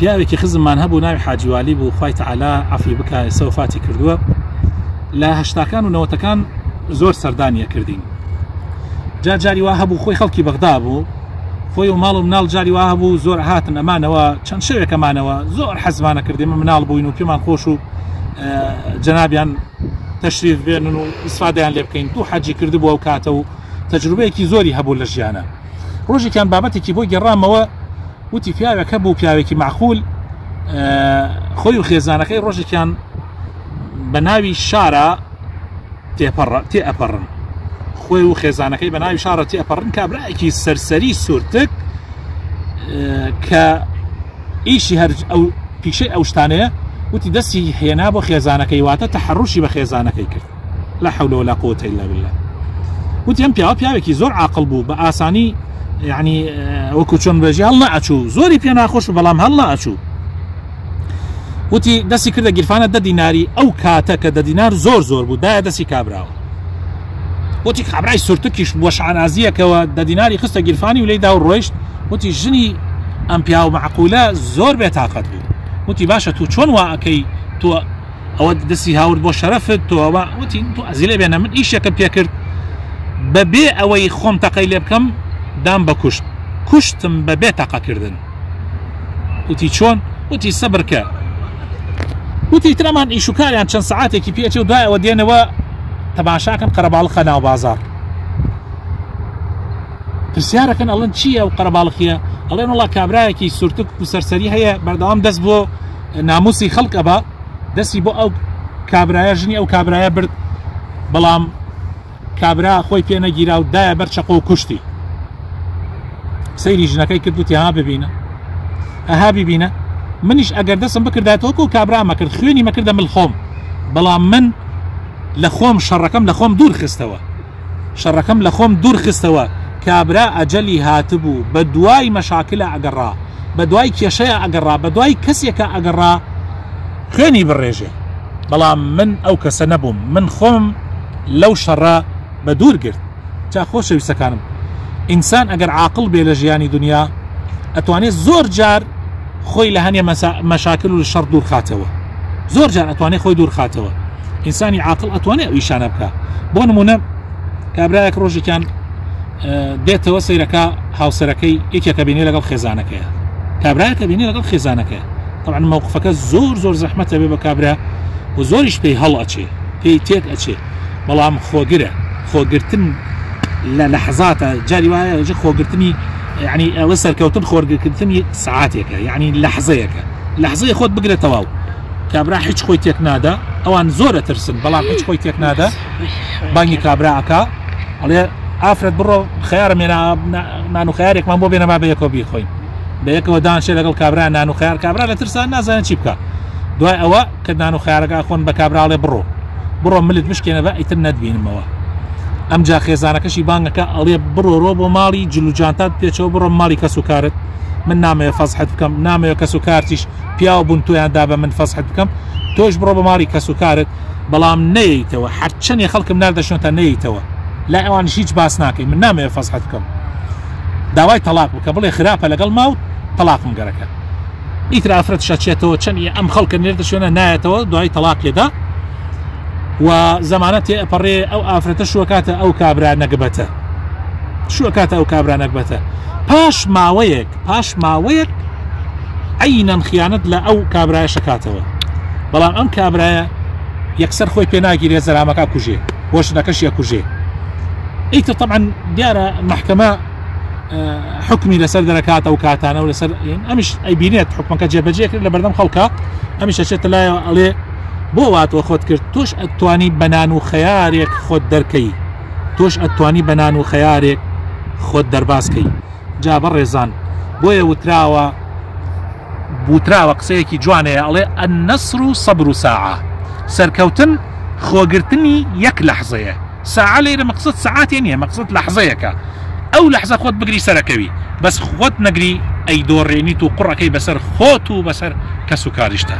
پیاوێکی خزممان هەبوو ناوی حاجیوالی بوو خوای تەعالا عەفوی بکا ئێستا وفاتی کردووە لە هەشتاکان و نەوەتەکان زۆر سەردانیە کردین جاری وا هەبوو خۆی خەڵکی بەغدا بوو خۆی و ماڵ و مناڵ جاری وا هەبوو زۆر هاتن ئەمانەوە چەند شەوێک ئەمانەوە زۆر حەزمانە کردێمە مناڵ بووین و پێمان خۆش و جەنابیان تەشریف بێنن و ئیسفادەیان لێ بکەین دوو حەجی کردبووە و کاتە و تەجروبەیەکی زۆری هەبوو لە ژیانە ڕۆژێکیان بابەتێکی بۆ گەڕامەوە وتی پیاوێک هەبوو پیاوێکی معقول خۆی و خێزانەکەی ڕۆژێکیان بە ناوی شارە تێئەپەڕن خۆی و خێزانەکەی بە ناوی شارە تێئەپەڕن کابرایەکی سەرسەری سوورتک کە ئیشی هەر ئەو پیشەی ئەو شتانەیە وتی دەستی هێنا بۆ خێزانەکەی واتە تەحەڕوشی بە خێزانەکەی کرد لا حول ولا قوة إلا بالله وتی ئەم پیاوێکی زۆر عاقڵ بوو بە ئاسانی یعنی وەکو چۆن بێژی هەڵ نەئەچوو زۆری پێ ناخۆش و بەڵام هەڵ نەئەچوو وتی دەستی کردە گیرفانە 10 دیناری ئەو کاتە کە 10 دینار زۆر بوو دایە دەستی کابراوە وتی کابرای سورتکیش بۆ شعانازیەکەوە 10 دیناری خستە گیرفانی و لێی دا و ڕۆیشت وتی ژنی ئەم پیا و معقولە زۆر بێتاقەت بوو وتی باشە تو چۆن وا ئەکەی تۆ ئەوە دەستی هاورد بۆ شەرەفت تۆەوە وتی تو ئەزی لێ بێنە من ئیشێکە پێ کرد بەبێ ئەوەی خۆم تەقەی لێ بکەم دام بە کوشتم بە بێ تەقەکردن وتی چۆن وتی سەبرکە وتی ترەمان ئیشوکاریان چەند سەعاتێکی پێچێ و دوایەوە دێنەوە تەماشاکەن قەرەباڵخە ناو بازار پرسیارەکەن ئەڵێن چییە و قەرەباڵخیە ئەڵێن وڵا کابرایەکی سورتک و سەرسەری هەیە بەردەوام دەست بۆ ناموسی خەڵک ئەبا دەستی بۆ ئەو کابرایە ژنی ئەو کابرایە برد بەڵام کابرا خۆی پێ نەگیرا و دایە بەر چەقۆ و کوشتی سەیری ژنەکەی کرد وتی ها ببینە ئەها ببینە منیش ئەگەر دەستم بکرداتەوە و کابرا مەکرد خوێنی مەکردە من خۆم بەڵام من لە خۆم شەڕەکەم لە خۆم دوور خستەوە کابرا ئەجەلی هاتبوو بە دوای مەشاکلە ئەگەڕا بە دوای کێشەیە ئەگەڕا بە دوای کەسێکە ئەگەڕا خوێنی بڕێژێ بەڵام من ئەو کەسە نەبووم من خۆم لەو شەڕە بە دوور گرت جا خۆشەویستەکانم ئینسان ئەگەر عاقڵ بێ لە ژیانی دنیا ئەتوانێت زۆر جار خۆی لە هەنێ مەشاکل و شەڕ دوور خاتەوە زۆر جار ئەتوانێت خۆی دوور خاتەوە ئینسانی عاقڵ ئەتوانێت ئەو ئیشانە بکە بۆ نمونە کابرایەک ڕۆژێکیان دێتەوە سەیرەکە هاوسەرەکەی یەکێکە بینێ لەگەڵ خێزانەکەیە کابرایەکە بینێ لەگەڵ خێزانەکەیە طبعا موقفەکە زۆر زەحمەتە بێ بە کابرا و زۆریش پێی هەڵ ئەچێ پێی تێک ئەچێ بەڵام خۆگرتن لە لەحظاتە جاری وایە خۆگرتنی یعنی ئەوە سەرکەوتن خۆرگرتنی سعاتێکە یعنی لەحظەیە خۆت بگرە تەواو کابرا هیچ خۆی تێک نادا ئەوان زۆرە ترسن بەڵام هیچ خۆی تێک نادا بانگی کابراەکە ئەڵێ ئافرەت بڕۆ خەیارە مێنا نان و خەیارێکمان بۆ بێنەما بە یەکەوە بیخۆین بە یەکەوە دانشێ لەگەڵ کابرا نان و خەیار کابرا لە ترسان نازانێت چی بکە دوای ئەوە کە نان و خەیارەکە خۆن بە کابراڵێ بڕۆ ملت بشکێنە بە ئیتر نەتبینمەوە ئەمجا خێزانەکەشی بانگەکە ئەڵێ بڕۆ بۆ ماڵی جلوجانتات پێچەوە بڕۆ ماڵی کەس و کارت من نامەوێت فەزحت بکەم نامەوێت کەس و کارتیش پیاوە بوون تۆیاندا بە من فەزحت بکەم تۆش بڕۆ بە ماڵی کەس و کارت بەڵام نەیەیتەوە هەرچەندێ خەڵکم ناردەشنێتە نەیەیتەوە لا ئەوانش هیچ باس ناکەین من نامەوێت فەزحت بکەم داوای تەلاق بکە بڵێ خراپە لەگەڵ ماوت تەلاقم گەرەکە ئیتر ئافرەت شەچێتەوە چەندی ئەم خەڵکە نێردە شوێنە نایەتەوە دوای تەلاق لێدا و زەمانە تێئەپەڕێ ئەو ئافرەتە شووەکاتە ئەو کابرا نەگبەتە پاش ماوەیەک عینەن خیانەت لە ئەو کابرایە شەکاتەوە بەڵام ئەم کابرایە یەکسەر خۆی پێ ناگیرێ زەرامەکە کوژێ وەشنەکەش یەکوژێ ئیتر طبعا دیارە محکەمە حکمی لەسەر دەرەکات ئەو کاتانە و لەسەر ئەمیش ئەیبینێت حکمەکە جێبەجێ کرد لە بەردەم خەڵکە ئەمیش ئەچێتە لایەوە ئەڵێ بۆ واتەوە خۆت کرد تۆش ئەتوانی بەنان و خەیارێک خۆت دەرکەی تۆش ئەتوانی بەنان و خەیارێک خۆت دەرباسکەی جا بەڕێزان بۆیە وتراوە قسەیەکی جوانەیە ئەڵێ ئەنەسر و سەبر و ساعە سەرکەوتن خۆگرتنی یەک لەحزەیە ساعە لێرە مەقسەد سەعاتێ نییە مەقسەد لەحزەیەکە ئەو لەحزە خۆت بگری سەرەکەوی بەس خۆت نەگری ئەی دۆڕێنیت و قوڕەکەی بەسەر خۆت و بەسەر کەس و کاریشتە